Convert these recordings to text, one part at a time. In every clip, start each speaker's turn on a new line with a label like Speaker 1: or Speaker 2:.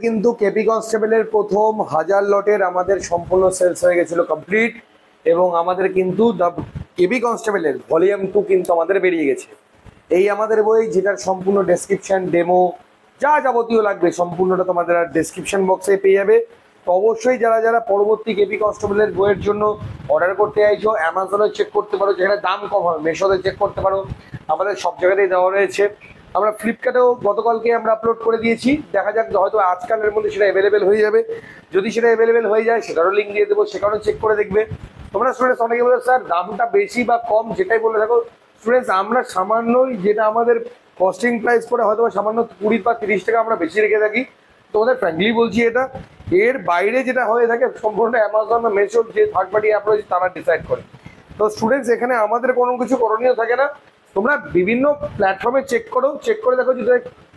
Speaker 1: কিন্তু কেপি কনস্টেবলের প্রথম 1000 লটের আমাদের সম্পূর্ণ সেলস হয়ে গেছিল কমপ্লিট, এবং আমাদের কিন্তু দ্য কেপি কনস্টেবলের ভলিউম 2 কিন্তু আমাদের বেরিয়ে গেছে। এই আমাদের বই, যেটার সম্পূর্ণ ডেসক্রিপশন, ডেমো, যা যাবতীয় লাগবে সম্পূর্ণটা তোমাদের আর ডেসক্রিপশন বক্সে পেয়ে যাবে। তো অবশ্যই যারা যারা পরবর্তী কেপি কনস্টেবলের বইয়ের জন্য অর্ডার করতে চাইছো, অ্যামাজনে চেক করতে পারো, যেখানে দাম কম হবে, মেশোতে চেক করতে পারো, আমাদের সব জায়গাতেই দেওয়া রয়েছে। আমরা ফ্লিপকার্টেও গতকালকে আমরা আপলোড করে দিয়েছি, দেখা যাক হয়তো আজকালের মধ্যে সেটা অ্যাভেলেবেল হয়ে যাবে। যদি সেটা অ্যাভেলেবেল হয়ে যায় সেটারও লিঙ্ক দিয়ে দেবো, সেখানেও চেক করে দেখবে। তোমরা স্টুডেন্টস অনেকে বলে স্যার দামটা বেশি বা কম যেটাই বলে থাকো, স্টুডেন্টস আমরা সামান্যই, যেটা আমাদের কস্টিং প্রাইস করে হয়তো সামান্য 20 বা 30 টাকা আমরা বেশি রেখে থাকি, তোমাদের ফ্র্যাঙ্কলি বলছি এটা। এর বাইরে যেটা হয়ে থাকে সম্পূর্ণ অ্যামাজন বা মেশো যে থার্ড পার্টি অ্যাপ রয়েছে তারা ডিসাইড করে। তো স্টুডেন্টস এখানে আমাদের কোনো কিছু করণীয় থাকে না, তোমরা বিভিন্ন প্ল্যাটফর্মে চেক করো, চেক করে দেখো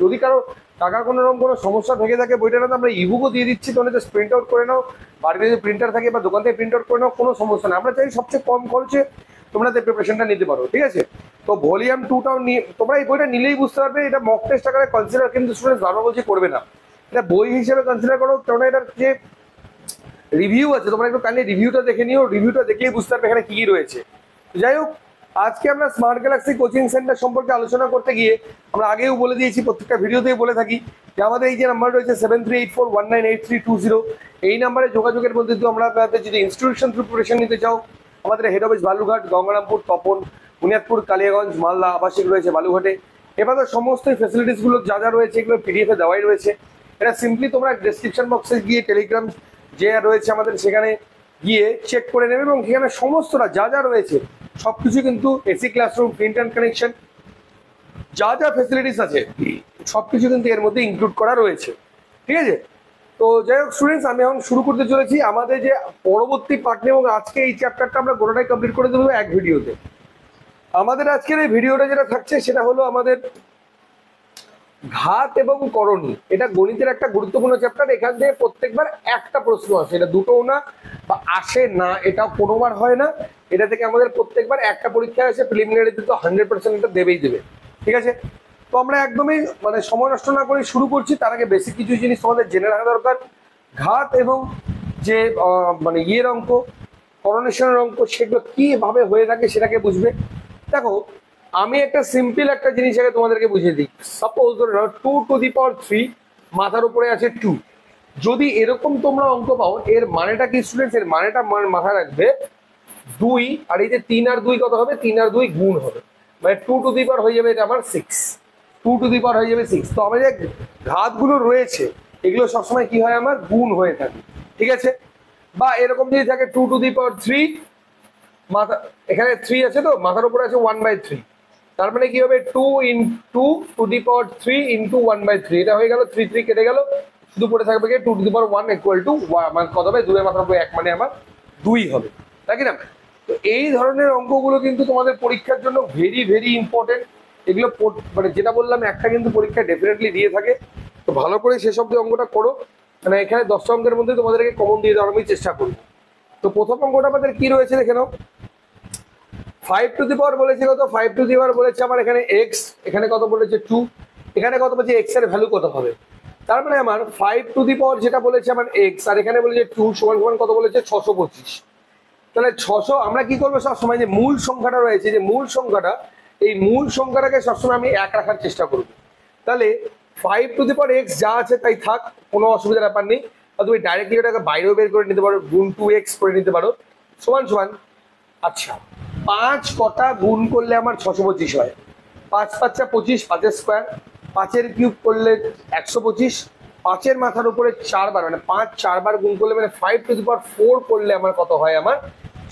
Speaker 1: যদি কারো টাকার কোনো রকম কোনো সমস্যা থেকে থাকে, বইটা না আমরা ইবুকও দিয়ে দিচ্ছি, তোমরা জাস্ট প্রিন্ট আউট করে নাও, বাড়িতে যদি প্রিন্টার থাকে বা দোকান থেকে প্রিন্ট আউট করে নাও, কোনো সমস্যা নেই। আমরা চাই সবচেয়ে কম খরচে তোমরা প্রিপারেশনটা নিতে পারো, ঠিক আছে? তো ভলিউম 2টাও নিয়ে তোমরা এই বইটা নিলেই বুঝতে পারবে এটা মক টেস্ট আকারে কনসিডার কিন্তু স্টুডেন্টস বারবার বলছি করবে না, এটা বই হিসেবে কনসিডার করো। কেননা এটার যে রিভিউ আছে তোমরা একটু কাইন্ডলি রিভিউটা দেখে নিও, রিভিউটা দেখলেই বুঝতে পারবে এখানে কি কি রয়েছে। যাই হোক, আজকে আমরা স্মার্ট গ্যালাক্সি কোচিং সেন্টার সম্পর্কে আলোচনা করতে গিয়ে আমরা আগেও বলে দিয়েছি, প্রত্যেকটা ভিডিওতেই বলে থাকি যে আমাদের এই যে নাম্বার রয়েছে 7384198320, এই নাম্বারে যোগাযোগের মধ্যে দিয়ে আমরা যদি ইনস্টিটিউশন থ্রু প্রিপারেশন নিতে চাও, আমাদের হেড অফিস বালুঘাট, গঙ্গারামপুর, তপন, বুনিয়াদপুর, কালিয়াগঞ্জ, মালদা, আবাসিক রয়েছে বালুঘাটে। এবার সমস্ত ফেসিলিটিসগুলো যা যা রয়েছে এগুলো পিডিএফে দেওয়াই রয়েছে। এটা সিম্পলি তোমরা ডেসক্রিপশন বক্সে গিয়ে টেলিগ্রাম যে রয়েছে আমাদের সেখানে গিয়ে চেক করে নেবে, এবং সেখানে সমস্তটা যা যা রয়েছে সবকিছু কিন্তু এসি ক্লাসরুম, ইন্টারনেট কানেকশন, যা যা ফেসিলিটিস আছে সবকিছু কিন্তু এর মধ্যে ইনক্লুড করা রয়েছে, ঠিক আছে? তো যাই হোক স্টুডেন্টস, আমি এখন শুরু করতে চলেছি আমাদের যে পরবর্তী পার্ট, এবং আজকে এই চ্যাপ্টারটা আমরা গোটাটাই কমপ্লিট করে দেবো এক ভিডিওতে। আমাদের আজকের এই ভিডিওটা যেটা থাকছে সেটা হলো আমাদের ঘাত এবং করণী। এটা গণিতের একটা গুরুত্বপূর্ণ চ্যাপ্টার, এখান থেকে প্রত্যেকবার একটা প্রশ্ন আসে, এটা দুটোও না বা আসে না, এটা কোনোবার হয় না, এটা থেকে আমাদের প্রত্যেকবার একটা পরীক্ষা আসে। প্রিলিমিনারিতে তো 100% এটা দেবেই দেবে, ঠিক আছে? তো আমরা একদমই মানে সময় নষ্ট না করে শুরু করছি। তার আগে বেসিক কিছু জিনিস তোমাদের জেনে রাখা দরকার। ঘাত এবং যে মানে ইয়ের অঙ্ক, করণেশনের অঙ্ক, সেগুলো কিভাবে হয়ে থাকে সেটাকে বুঝবে। দেখো, আমি একটা সিম্পল একটা জিনিস আগে তোমাদেরকে বুঝিয়ে দিই। সাপোজ ধরে নাও 2 টু দি পাওয়ার 3, মাথার উপরে আছে 2। যদি এরকম তোমরা অঙ্ক পাও, এর মানেটা কি স্টুডেন্টস? এর মানেটা মাথায় রাখবে 2, আর এই যে 3 আর 2 কত হবে? 3 আর 2 গুণ হবে, মানে 2 টু দি পাওয়ার হয়ে যাবে এটা আমার 6, 2 টু দি পাওয়ার হয়ে যাবে 6। তো আমার যে ঘাতগুলো রয়েছে এগুলো সবসময় কি হয়? আমার গুণ হয়ে থাকে, ঠিক আছে? বা এরকম যদি থাকে 2 টু দি পাওয়ার 3, মাথা এখানে 3 আছে, তো মাথার উপরে আছে 1/3, তার মানে কি হবে 2 into two the power 3 into 1/3, এটা হয়ে গেল। 3 3 কেটে গেল, শুধু পড়ে থাকবে কি 2 to the power 1 equal to মানে কত হবে? 2 এর মাথার উপরে 1 মানে আমার 2 হবে, তাই কি না? তো এই ধরনের অঙ্কগুলো কিন্তু তোমাদের পরীক্ষার জন্য ভেরি ভেরি ইম্পর্টেন্ট। এগুলো মানে যেটা বললাম একটা কিন্তু পরীক্ষা ডেফিনেটলি দিয়ে থাকে, তো ভালো করে সেসব দিয়ে অঙ্কটা করো। মানে এখানে 10টা অঙ্কের মধ্যে তোমাদেরকে কমন দিয়ে দেওয়ার আমি চেষ্টা করবো। তো প্রথম অঙ্কটা আমাদের কি রয়েছে দেখে নাও। 5 টু দি পাওয়ার বলেছিল, তো 5 টু দি পাওয়ার বলেছে আমার এখানে এক্স, এখানে কত বলেছে 2, এখানে কত বলছে এক্স এর ভ্যালু কত হবে? তার মানে আমার 5 টু দি পাওয়ার যেটা বলেছে আমার এক্স, আর এখানে বলেছে 2 সমান সমান কত বলেছে? 625। তাহলে 600 আমরা কি করবো সবসময়? যে মূল সংখ্যাটা রয়েছে, যে মূল সংখ্যাটা, এই মূল সংখ্যাটাকে সবসময় আমি 1 রাখার চেষ্টা করব। তাহলে 5 টু দি পাওয়ার এক্স যা আছে তাই থাক, কোনো অসুবিধার ব্যাপার নেই। আর তুমি ডাইরেক্টলি এটাকে বাইরেও বের করে নিতে পারো, গুণ 2x করে নিতে পারো, সমান সমান। আচ্ছা, 5 কটা গুণ করলে আমার 625 হয়? 5 5 25, 5 স্কোয়ার, 5 কিউব করলে 125, 5 মাথার উপরে 4 বার, মানে 5 4 বার গুণ করলে মানে 5 টু দি পাওয়ার 4 করলে আমার কত হয়? আমার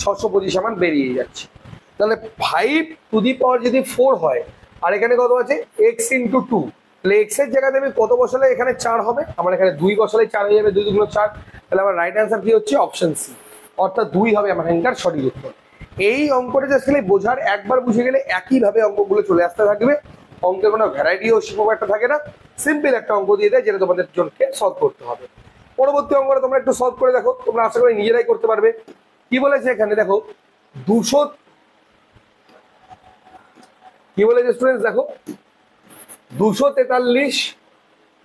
Speaker 1: 625 আমার বেরিয়ে যাচ্ছে। তাহলে 5 টু দি পাওয়ার যদি 4 হয়, আর এখানে কত আছে? x ইন্টু 2, তাহলে x এর জায়গাতে আমি কত বসালে এখানে 4 হবে? আমার এখানে 2 বসালে 4 হয়ে যাবে, 2 2 4। তাহলে আমার রাইট অ্যান্সার কি হচ্ছে? অপশন সি, অর্থাৎ 2 হবে আমার এখানকার সঠিক উত্তর। এই অঙ্কটা জাস্ট খালি বোঝার, একবার বুঝে গেলে একইভাবে অঙ্কগুলো চলে আসতে থাকবে। অঙ্কের কোনো ভ্যারাইটিও সেরকম একটা থাকে না, সিম্পল একটা অঙ্ক দিয়ে দেয় যেটা তোমাদের জনকে সলভ করতে হবে। পরবর্তী অঙ্কটা তোমরা একটু সলভ করে দেখো, তোমরা আশা করি নিজেরাই করতে পারবে। কি বলেছে এখানে দেখো, 200, কি বলেছে স্টুডেন্টস দেখো, 243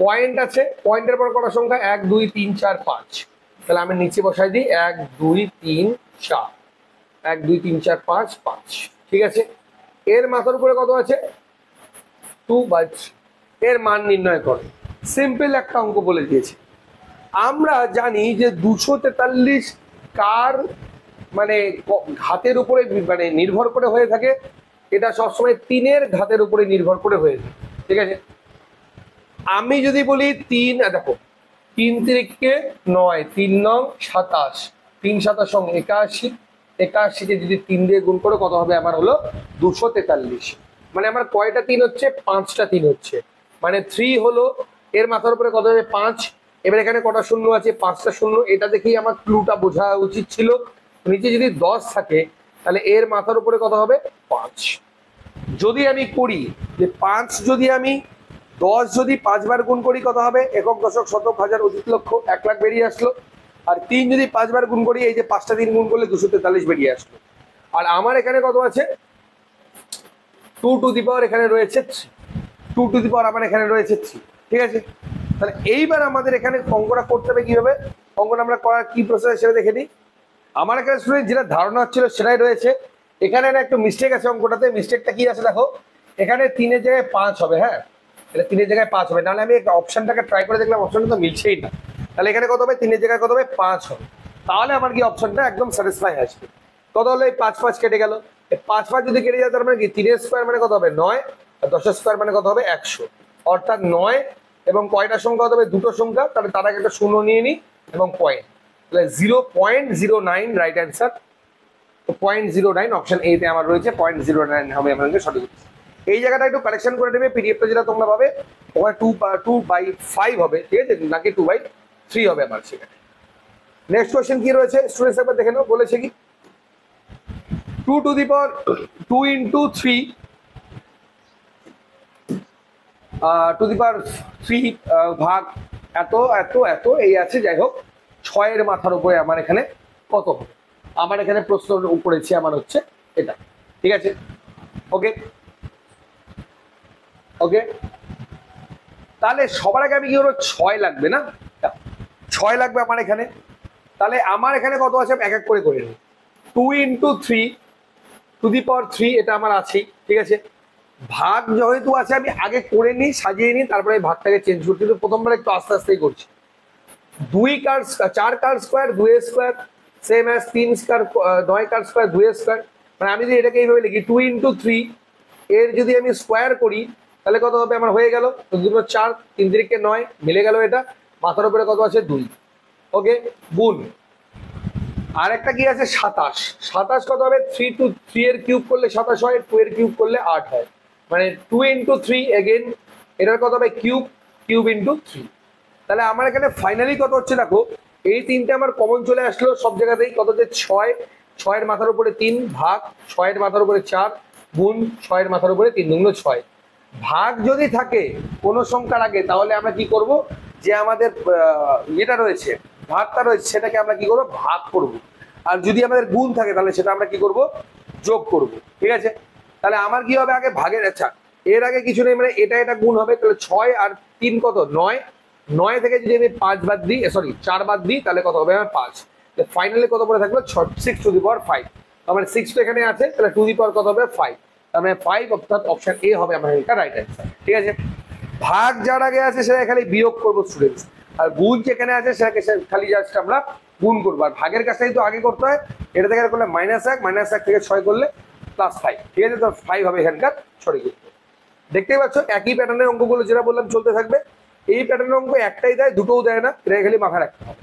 Speaker 1: পয়েন্ট আছে, পয়েন্টের পর কটা সংখ্যা 1 2 3 4 5, তাহলে আমি নিচে বসাই দিই 1 2 3 4, 1 2 3 4 5 5, ঠিক আছে। এর মাথার উপরে কত আছে 2/3, এর মান নির্ণয় করো। সিম্পল একটা অঙ্ক বলে দিয়েছে। আমরা জানি যে 243 কার মানে ঘাতের উপরে মানে নির্ভর করে হয়ে থাকে, এটা সবসময় 3-এর ঘাতের উপরে নির্ভর করে হয়ে থাকে, ঠিক আছে। আমি যদি বলি 3, দেখো 3 তিরিকে 9, 3 9 27, 3 27 81, 81কে যদি 3 দিয়ে গুণ করে কত হবে আমার হলো 243। মানে আমার কয়টা 3 হচ্ছে 5টা 3 হচ্ছে, মানে 3 হলো এর মাথার উপরে কত হবে 5। এবার এখানে কটা শূন্য আছে 5টা শূন্য, এটা দেখেই আমার ক্লুটা বোঝা উচিত ছিল। নিচে যদি 10 থাকে তাহলে এর মাথার উপরে কত হবে 5। যদি আমি করি যে 5 যদি আমি 10 যদি 5 বার গুণ করি কত হবে একক দশক শতক হাজার অযুত লক্ষ 1 লাখ বেরিয়ে আসলো। আর 3 যদি 5 বার গুণ করি এই যে 5টা 3 গুণ করলে 243 বেরিয়ে আসলো। আর আমার এখানে কত আছে 2 টু দি পাওয়ার এখানে রয়েছে 3, 2 টু দি পাওয়ার আমার এখানে রয়েছে 3, ঠিক আছে। তাহলে এইবার আমাদের এখানে অঙ্কটা করতে হবে কিভাবে, অঙ্কটা আমরা করার কি প্রসেস সেটা দেখে নিই। আমার এখানে স্টুডেন্ট যেটা ধারণা হচ্ছিল সেটাই রয়েছে। এখানে একটু মিস্টেক আছে অঙ্কটাতে, মিস্টেকটা কি আছে দেখো, এখানে 3-এর জায়গায় 5 হবে, হ্যাঁ এটা 3-এর জায়গায় 5 হবে, নাহলে আমি অপশনটাকে ট্রাই করে দেখলাম অপশনটা তো মিলছেই না। তাহলে এখানে কত হবে 3-এর জায়গায় কত হবে 5 হবে, তাহলে আমার কি অপশনটা একদম স্যাটিসফাই আসবে। কত হলো এই 5 5 কেটে গেল, এই 5 5 যদি কেটে যায় তার মানে কি 3-এর স্কোয়ার মানে কত হবে 9, আর 10-এর স্কোয়ার মানে কত হবে 100, অর্থাৎ 9 এবং কয়টা সংখ্যা হতে হবে দুটো সংখ্যা, তাহলে তার আগে একটা শূন্য নিয়ে নিই এবং পয়েন্ট, তাহলে 0.09 রাইট অ্যান্সার। তো 0.09 অপশন এ তে আমার রয়েছে 0.09 হবে আমাদের সঠিক। এই জায়গাটা একটু কারেকশন করে নেবে, পিডিএফটা যেটা তোমরা পাবে ওখানে 2/5 হবে, ঠিক আছে, নাকি 2/3 হবে আমার সেখানে। নেক্সট কোয়েশ্চেন কি রয়েছে স্টুডেন্টস একবার দেখে নাও, বলেছে কি 2 to the power 2 into 3 to the power 3 ভাগ এত এত এত এই আছে, যাই হোক 6-এর মাথার উপরে আমার এখানে কত হবে। আমার এখানে প্রশ্ন করেছে আমার হচ্ছে এটা, ঠিক আছে। ওকে ওকে, তাহলে সবার আগে আমি কি করবো 6 লাগবে না, 6 লাগবে আমার এখানে। তাহলে আমার এখানে কত আছে এক এক করে করে নিই। 2 ইন্টু 3 টু দি পাওয়ার 3 এটা আমার আছে, ঠিক আছে। ভাগ যেহেতু আছে আমি আগে করে নিই সাজিয়ে নিই, তারপরে ভাগটাকে চেঞ্জ করছি, কিন্তু প্রথমবার একটু আস্তে আস্তেই করছি। 4 কার স্কোয়ার 2 এর স্কোয়ার সেম অ্যাজ 3 কার 9 কার স্কোয়ার 2 এর স্কোয়ার, মানে আমি যদি এটাকে এইভাবে লিখি 2 ইন্টু 3 এর যদি আমি স্কোয়ার করি তাহলে কত হবে আমার হয়ে গেল 2 4 3 3 9 মিলে গেল, এটা মাথার উপরে কত আছে 2, ওকে গুণ। আর একটা কি আছে 27, 27 কত হবে 3 এর কিউব করলে 27 হয়, 2 এর কিউব করলে 8 হয়, মানে 2 ইন্টু 3 এগেন এটার কত হবে কিউব, কিউব ইন্টু 3। তাহলে আমার এখানে ফাইনালি কত হচ্ছে দেখো, এই তিনটে আমার কমন চলে আসলো সব জায়গাতেই, কত হচ্ছে 6, 6-এর মাথার উপরে 3 ভাগ 6-এর মাথার উপরে 4 গুণ 6-এর মাথার উপরে 3 দুগুণ 6। ভাগ যদি থাকে কোনো সংখ্যার আগে তাহলে আমরা কি করব, যে আমাদের যেটা রয়েছে ভাগটা রয়েছে সেটাকে আমরা কি করব ভাগ করব, আর যদি আমাদের গুণ থাকে তাহলে সেটা আমরা কি করব যোগ করব, ঠিক আছে। তাহলে আমার কি হবে আগে ভাগের, আচ্ছা এর আগে কিছু নেই, মানে এটা এটা গুণ হবে, তাহলে 6 আর 3 কত 9, 9 থেকে যদি আমি 5 বাদ দিই, সরি 4 বাদ দিই তাহলে কত হবে আমার 5, ফাইনালি কত পরে থাকলো 6 টু দি পাওয়ার 5, আমার 6 তো এখানে আছে, তাহলে টু দি পাওয়ার কত হবে 5, তার মানে 5 অর্থাৎ অপশন এ হবে আমার এটা রাইট অ্যান্সার, ঠিক আছে। ভাগ যার আগে আছে সেটা খালি বিয়োগ করবো স্টুডেন্টস, আর গুণ যেখানে আছে সেটাকে খালি জাস্ট আমরা গুণ করবো, আর ভাগের কাজটাই তো আগে করতে হয়। এটা থেকে করলে -1 থেকে 6 করলে +5, ঠিক আছে, তো 5 হবে এখানকার সঠিক উত্তর। দেখতেই পাচ্ছ একই প্যাটার্নের অঙ্কগুলো যেটা বললাম চলতে থাকবে। এই প্যাটার্নের অঙ্ক একটাই দেয়, দুটোও দেয় না, এটা খালি মাথা রাখতে হবে।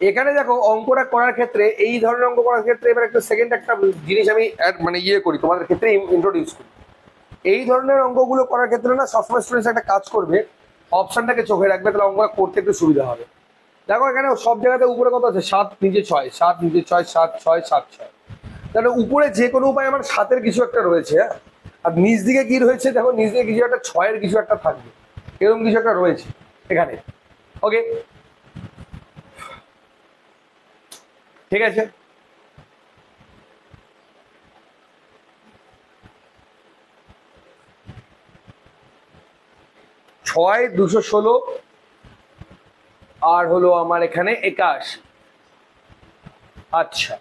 Speaker 1: এখানে দেখো অঙ্কটা করার ক্ষেত্রে, এই ধরনের অঙ্ক করার ক্ষেত্রে এবার একটা সেকেন্ড একটা জিনিস আমি মানে করি তোমাদের ক্ষেত্রে ইন্ট্রোডিউস করি। এই ধরনের অঙ্কগুলো করার ক্ষেত্রে না সবসময় স্টুডেন্টস একটা কাজ করবে, অপশনটাকে চোখে রাখবে, তাহলে অঙ্কটা করতে একটু সুবিধা হবে। দেখো এখানে সব জায়গাতে উপরে কত আছে 7 নিচে 6, 7 নিচে 6, 7 6 7 6, তাহলে উপরে যে কোনো উপায় আমার 7-এর কিছু একটা রয়েছে, হ্যাঁ, আর নিচ দিকে কি রয়েছে দেখো, নিচ দিকে কিছু একটা 6-এর কিছু একটা থাকবে, এরকম কিছু একটা রয়েছে এখানে, ওকে ঠিক আছে। 6 216 আর হলো আমার এখানে 81। আচ্ছা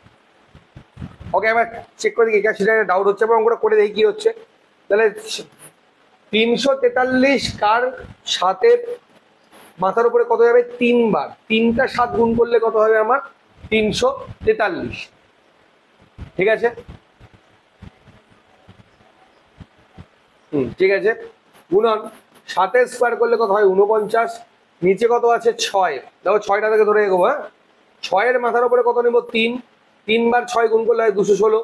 Speaker 1: ওকে, এবার চেক করে দেখি 81 ডাউট হচ্ছে, এবং অঙ্কটা করে দেখি কি হচ্ছে। তাহলে 343 কার 7-এর মাথার উপরে কত যাবে? 3 বার। 3টা 7 গুণ করলে কত হবে আমার? 343। ঠিক আছে, ঠিক আছে। গুণন 7-এর স্কোয়ার করলে কত হয়? 49। নিচে কত আছে? 6। দেখো 6টা থেকে ধরে এগোবো। হ্যাঁ, 6-এর মাথার উপরে কত নেব? 3। 3 বার 6 গুণ করলে হয় 216।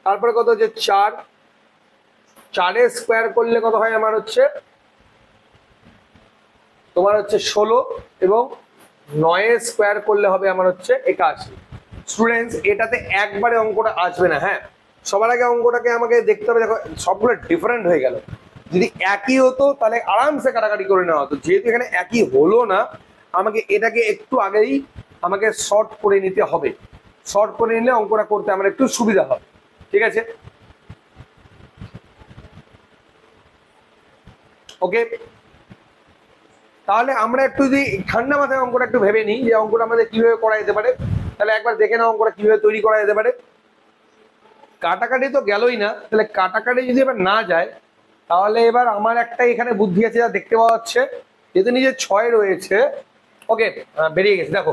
Speaker 1: তারপরে কত হচ্ছে? 4। 4-এর স্কোয়ার করলে কত হয় আমার? হচ্ছে তোমার হচ্ছে 16, এবং 9-এর স্কোয়ার করলে হবে আমার হচ্ছে 81। স্টুডেন্টস, এটাতে একবারে অঙ্কটা আসবে না। হ্যাঁ, সবার আগে অঙ্কটাকে আমাকে দেখতে হবে। দেখো সবগুলো ডিফারেন্ট হয়ে গেল। যদি একই হতো তাহলে আরামসে কাটাকাটি করে নেওয়া হতো। যেহেতু এখানে একই হলো না, আমাকে এটাকে একটু আগেই আমাকে শর্ট করে নিতে হবে। শর্ট করে নিলে অঙ্কটা করতে আমার একটু সুবিধা হবে। ঠিক আছে, ওকে। তাহলে আমরা একটু যদি ঠান্ডা মাথায় অঙ্কটা একটু ভেবে নিই যে অঙ্কটা আমাদের কিভাবে করা যেতে পারে, তাহলে একবার দেখে নাও অঙ্কটা কিভাবে তৈরি করা যেতে পারে। কাটাকাটি তো গেলই না, তাহলে কাটাকাটি যদি এবার না যায়, তাহলে এবার আমার একটা এখানে বুদ্ধি আছে যা দেখতে পাওয়া যাচ্ছে। যেহেতু নিজের 6 রয়েছে, ওকে বেরিয়ে গেছে। দেখো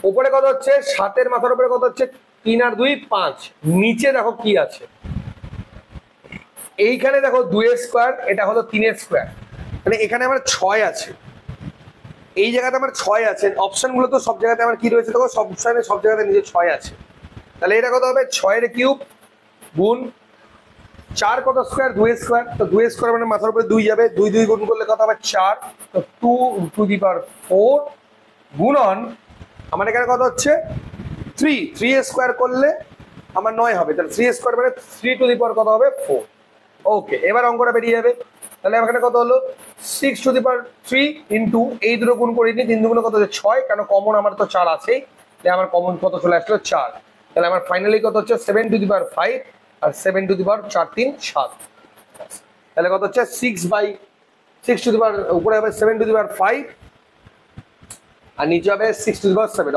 Speaker 1: উপরে কত হচ্ছে? 7-এর মাথার উপরে কত হচ্ছে? 3 আর 2 5। নিচে দেখো কি আছে, এইখানে দেখো 2-এর স্কোয়ার, এটা হলো 3-এর স্কোয়ার। মানে এখানে আমার 6 আছে, এই জায়গাতে আমার 6 আছে। অপশন গুলো তো সব জায়গাতে আমার কি রয়েছে? দেখো সব অপশনে সব জায়গাতে নিজে 6 আছে। তাহলে এটা কত হবে? 6-এর কিউব গুণ 4 কত স্কোয়ার? 2-এর স্কোয়ার। তো 2-এর স্কোয়ার মানে মাথার উপরে 2 যাবে, 2 2 গুণ করলে কত হবে? 4। তো 2 টু দি পাওয়ার 4 গুণন আমার এখানে কত হচ্ছে? 3। 3-এর স্কোয়ার করলে আমার 9 হবে। তাহলে 3-এর স্কোয়ার মানে 3 টু দি পাওয়ার কত হবে? 4। ওকে, এবার অঙ্কটা বেরিয়ে যাবে। তাহলে এখানে কত হলো? 6 টু দি পাওয়ার 3 ইন্টু এই দুটো গুণ করে নিই। 3 দুগুণ কত হচ্ছে? 6। কেন কমন আমার তো 4 আছেই, তাই আমার কমন কত চলে আসলো? 4। তাহলে আমার ফাইনালি কত হচ্ছে? 7 to the power 5 R 7 to the পাওয়ার 4 3 7। তাহলে কত হচ্ছে? 6 টু দি পাওয়ার উপরে হবে 7 টু দি পাওয়ার 5 আর নিচে হবে 6 to the power 7।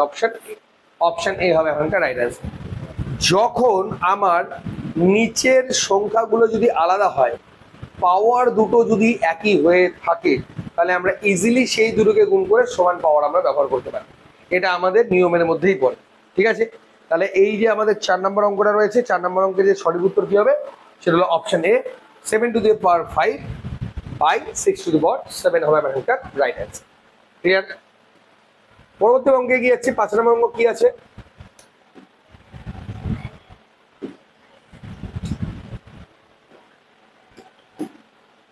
Speaker 1: Option A হবে এখানকার রাইট অ্যান্সার। যখন আমার নিচের সংখ্যাগুলো যদি আলাদা হয়, পাওয়ার দুটো যদি একই হয়ে থাকে, তাহলে আমরা ইজিলি সেই দুটোকে গুণ করে সমান পাওয়ার আমরা ব্যবহার করতে পারি। এটা আমাদের নিয়মের মধ্যেই পড়ে। ঠিক আছে, তাহলে এই যে আমাদের 4 নম্বর অঙ্কটা রয়েছে, 4 নম্বর অঙ্কের যে সঠিক উত্তর কি হবে সেটা হলো option A, 7 to the power 5 by 6 to the power 7 হবে আমার এখানকার রাইট অ্যান্সার। ক্লিয়ার? পরবর্তী অঙ্কে কি যাচ্ছে? 5 নম্বর অঙ্ক কি আছে?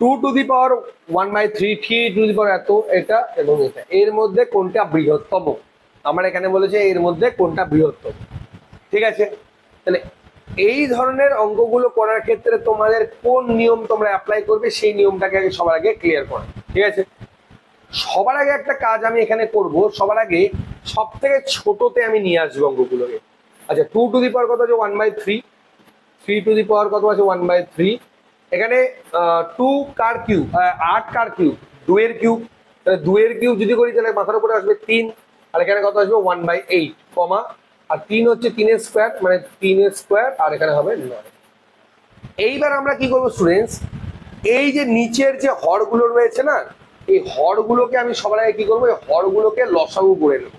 Speaker 1: 2 to the power 1/3, 3 to the পাওয়ার এত, এটা এবং এটা, এর মধ্যে কোনটা বৃহত্তম? আমার এখানে বলেছে এর মধ্যে কোনটা বৃহত্তম। ঠিক আছে, তাহলে এই ধরনের অঙ্কগুলো করার ক্ষেত্রে তোমাদের কোন নিয়ম তোমরা অ্যাপ্লাই করবে সেই নিয়মটাকে আগে সবার আগে ক্লিয়ার করো। ঠিক আছে, সবার আগে একটা কাজ আমি এখানে করব, সবার আগে সব থেকে ছোটতে আমি নিয়ে আসবো অঙ্কগুলোকে। আচ্ছা, 2 টু দি পাওয়ার কত আছে? 1/3। 3 টু দি পাওয়ার কত আছে? 1/3। এখানে 2 কার কিউব, 8 কার কিউব? 2 এর কিউব। তাহলে 2 এর কিউব যদি করি তাহলে মাথার উপরে আসবে 3, আর এখানে কত আসবে? 1/8 কমা, আর 3 হচ্ছে 3-এর স্কোয়ার মানে 3-এর স্কোয়ার, আর এখানে হবে 9। এইবার আমরা কি করবো স্টুডেন্টস? এই যে নিচের যে হরগুলো রয়েছে না, এই হরগুলোকে আমি সবার আগে কি করবো? এই হরগুলোকে লসাগু করে নেব।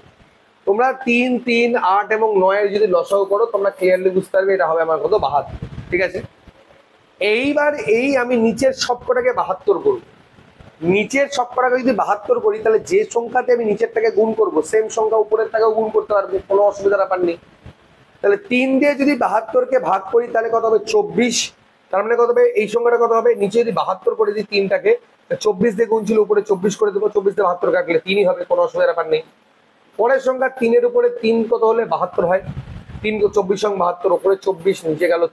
Speaker 1: তোমরা 3 3 8 এবং 9-এর যদি লসাগু করো, তোমরা ক্লিয়ারলি বুঝতে পারবে এটা হবে আমার কত? 72। ঠিক আছে, এইবার এই আমি নিচের সবকটাকে 72 করব। নিচের সবকটাকে যদি 72 করি, তাহলে যে সংখ্যাতে আমি নিচেরটাকে গুণ করব সেম সংখ্যা উপরের টাকেও গুণ করতে পারবো, কোনো অসুবিধার ব্যাপার নেই। তাহলে 3 দিয়ে যদি 72কে ভাগ করি তাহলে কত হবে? 24। তার মানে কত হবে? এই সংখ্যাটা কত হবে? নিচে যদি 72 করে দিই 3টাকে, 24 দিয়ে গুণ ছিল, উপরে 24 করে দেবো। 24 দিয়ে 72 কাটলে 3ই হবে, কোনো অসুবিধার ব্যাপার নেই। পরের সংখ্যা 3-এর উপরে 3 কত হলে 72 হয়? 3 24 সঙ্গে 72, উপরে 24 নিচে গেল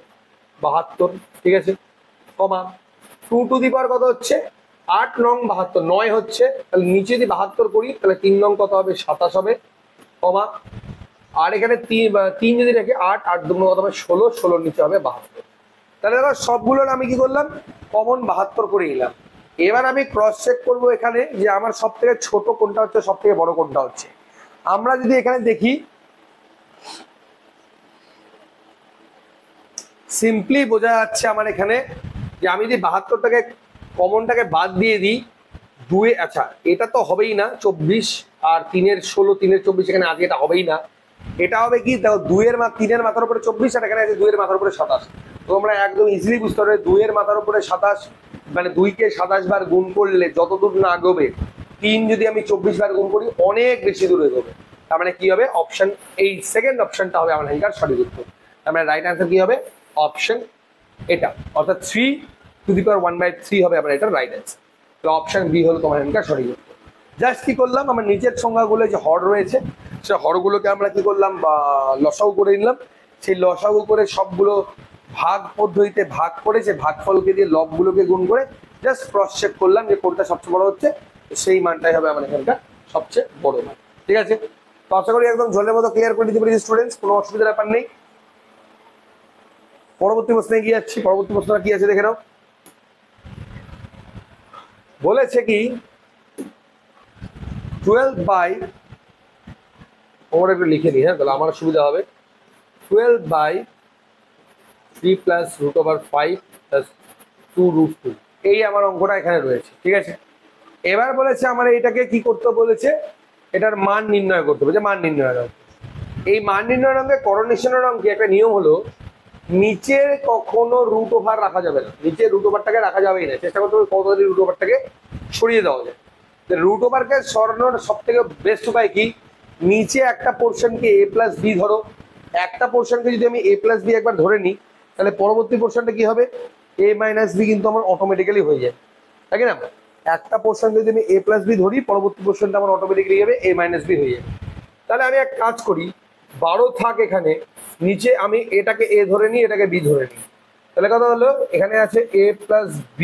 Speaker 1: 72। ঠিক আছে, কমা 2 টু দি পাওয়ার কত হচ্ছে? 8 নং 72, 9 হচ্ছে। তাহলে নিচে যদি 72 করি তাহলে 3 নং কত হবে? 27 হবে, কমা, আর এখানে 3 যদি রেখে 8 8 দুগুণ কত হবে? 16, 16 নিচে হবে 72। তাহলে দেখো সবগুলোর আমি কি করলাম? কমন 72 করে নিলাম। এবার আমি ক্রস চেক করবো এখানে যে আমার সব থেকে ছোট কোনটা হচ্ছে, সব থেকে বড় কোনটা হচ্ছে। আমরা যদি এখানে দেখি, সিম্পলি বোঝা যাচ্ছে আমার এখানে যে আমি যদি 72টাকে কমনটাকে বাদ দিয়ে দিই, দুয়ে, আচ্ছা এটা তো হবেই না 24, আর 3-এর 16, 3-এর 24, এখানে আজকে এটা হবেই না। এটা হবে কি, দেখো 3-এর মাথার উপরে 24, আর এখানে আছে 2-এর মাথার উপরে 27। তো আমরা একদম ইজিলি বুঝতে পারবে 2-এর মাথার উপরে 27, মানে 2-কে 27 বার গুণ করলে যত দূর না এগোবে, 3 যদি আমি 24 বার গুণ করি অনেক বেশি দূর এগোবে। তার মানে কি হবে, অপশন এই সেকেন্ড অপশনটা হবে আমার এখানকার সঠিক উত্তর। তার মানে রাইট অ্যান্সার কি হবে, অপশন এটা, অর্থাৎ 3⁻⁴ হবে আমার এটার রাইট অ্যান্সার। তো অপশন বি হলো তোমার এখানকার সঠিক উত্তর। জাস্ট কি করলাম, আমার নিচের সংখ্যাগুলো যে হর রয়েছে, সে হরগুলোকে আমরা কি করলাম, বা লসাগু করে নিলাম। সেই লসাগু করে সবগুলো ভাগ পদ্ধতিতে ভাগ করে, যে ভাগফলকে দিয়ে লবগুলোকে গুণ করে জাস্ট ক্রস চেক করলাম যে কোনটা সবচেয়ে বড় হচ্ছে, সেই মানটাই হবে আমার এখানকার সবচেয়ে বড় মান। ঠিক আছে, তো আশা করি একদম জলের মতো ক্লিয়ার করে দিতে পেরেছি স্টুডেন্টস, কোনো অসুবিধার ব্যাপার নেই। পরবর্তী প্রশ্নে এগিয়ে যাচ্ছি। পরবর্তী প্রশ্নটা কি আছে দেখে নাও। বলেছে কি 12 ওরা একটু লিখে নিই, হ্যাঁ তাহলে আমার সুবিধা হবে। 12/3 + √5 + 2√2, এই আমার অঙ্কটা এখানে রয়েছে। ঠিক আছে, এবার বলেছে আমার এইটাকে কি করতে বলেছে, এটার মান নির্ণয় করতে বলেছে। মান নির্ণয়ের অঙ্ক, এই মান নির্ণয়ের অঙ্কে করোনেশনের অঙ্কে একটা নিয়ম হলো, নিচে কখনো √ওভার রাখা যাবে না। নিচে √ওভারটাকে রাখা যাবেই না, চেষ্টা করতে হবে কত √ওভারটাকে সরিয়ে দেওয়া যায়। √ওভারকে সরানোর সব থেকে বেস্ট উপায় কি, নিচে একটা পোর্শনকে a+b ধরো, একটা পোর্শনকে যদি আমি a+b একবার ধরে নিই, তাহলে পরবর্তী পোর্শনটা কি হবে, a-b কিন্তু আমার অটোমেটিক্যালি হয়ে যায়, তাই না? একটা পোর্শন যদি আমি a+b ধরি, পরবর্তী পোর্শনটা আমার অটোমেটিক্যালি হবে a-b হয়ে যাবে। তাহলে আমি এক কাজ করি, 12 থাক এখানে, নিচে আমি এটাকে a ধরে নিই, এটাকে b ধরে নিই। তাহলে কথা হলো এখানে আছে a+b,